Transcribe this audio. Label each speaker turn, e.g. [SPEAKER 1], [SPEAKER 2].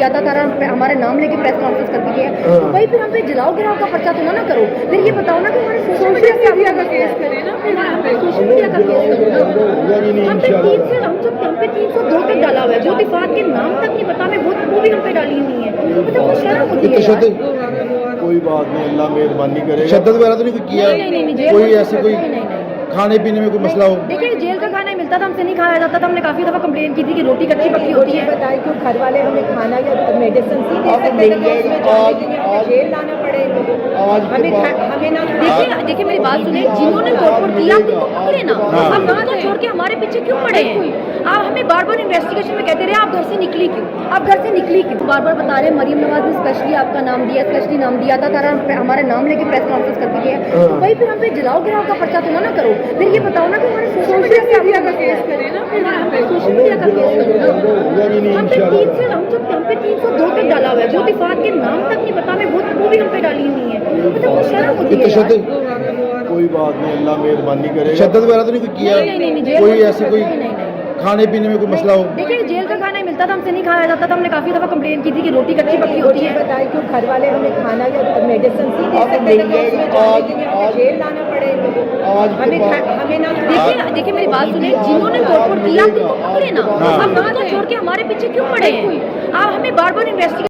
[SPEAKER 1] زیادہ تر ہمارے نام لے کے پریس کانفرنس کر دی ہے تو بھائی پھر ہم پہ جلاؤ گراؤ کا پرچہ تو نہ کرو، پھر یہ بتاؤ نا کہ ہمارے سوشل میڈیا کا کیس کرے نا، پھر ہم پہ سوشل میڈیا کا کیس کرو نا۔ ہم پہ 302 تک ڈالا ہوا ہے، جو دفعات کے نام تک نہیں پتا ہمیں وہ بھی ہم پہ ڈالی ہوئی ہے، مطلب وہ شرم ہوتی ہے یار۔
[SPEAKER 2] کوئی بات نہیں، اللہ مہربانی کرے،
[SPEAKER 3] شدت وغیرہ تو نہیں کیا؟ کوئی ایسی کوئی کھانے پینے میں کوئی مسئلہ ہو؟
[SPEAKER 1] دیکھیں جیل کا کھانا ہی ملتا تھا، ہم سے نہیں کھایا جاتا تھا، ہم نے کافی دفعہ کمپلین کی تھی کہ روٹی کچی پکی ہوتی ہے۔
[SPEAKER 4] بتائیں کیوں گھر والے ہمیں کھانا یا میڈیسن سی دے سکتے ہیں کہ اس میں جانے کے لیے ہمیں جیل لانا پڑے؟ ہمیں
[SPEAKER 1] دیکھیں میری بات سنیں، جنہوں نے توڑ کیا تو پکڑے نا، آپ گھر کو چھوڑ کے ہمارے پیچھے کیوں پڑے ہیں؟ آپ ہمیں بار بار انویسٹیگیشن میں کہتے رہے آپ گھر سے نکلی کیوں، آپ گھر سے نکلی کیوں؟ بار بار بتا رہے مریم نواز نے اسپیشلی آپ کا نام دیا، اسپیشلی نام دیا تھا، ہمارے نام لے کے پریس کانفرنس کر دی ہے تو بھائی پھر ہم پہ جلاؤ گراؤ کا پرچہ تو نہ کرو، پھر یہ بتاؤ نا کہ ہمارے سوشل میڈیا کا کیس کرے نا، پھر ہم پہ سوشل میڈیا کا کیس کرو نا۔ ہم پہ 302 تک ڈالا ہوا ہے، جو دفعات کے نام تک نہیں پتا ہمیں وہ بھی ہم پہ ڈالی ہوئی ہے، مطلب وہ شرم ہوتی ہے یار۔
[SPEAKER 2] کوئی بات نہیں، اللہ مہربانی کرے،
[SPEAKER 3] شدت وغیرہ تو نہیں کیا؟ کوئی ایسی کوئی کھانے پینے میں کوئی مسئلہ ہو؟
[SPEAKER 1] دیکھیں جیل کا کھانا ہی ملتا تھا، ہم سے نہیں کھایا جاتا تھا، ہم نے کافی دفعہ کمپلین کی تھی کہ روٹی کچی پکی ہوتی ہے۔
[SPEAKER 4] بتائیں کیوں گھر والے ہمیں کھانا یا میڈیسن سی دے سکتے ہیں کہ اس میں جانے کے لیے ہمیں جیل لانا پڑے؟
[SPEAKER 1] دیکھیں میری بات سنیں، جنہوں نے توڑ کیا تو پکڑے نا، آپ گھر کو چھوڑ کے ہمارے پیچھے کیوں پڑے ہیں؟ آپ ہمیں بار بار انویسٹیگیشن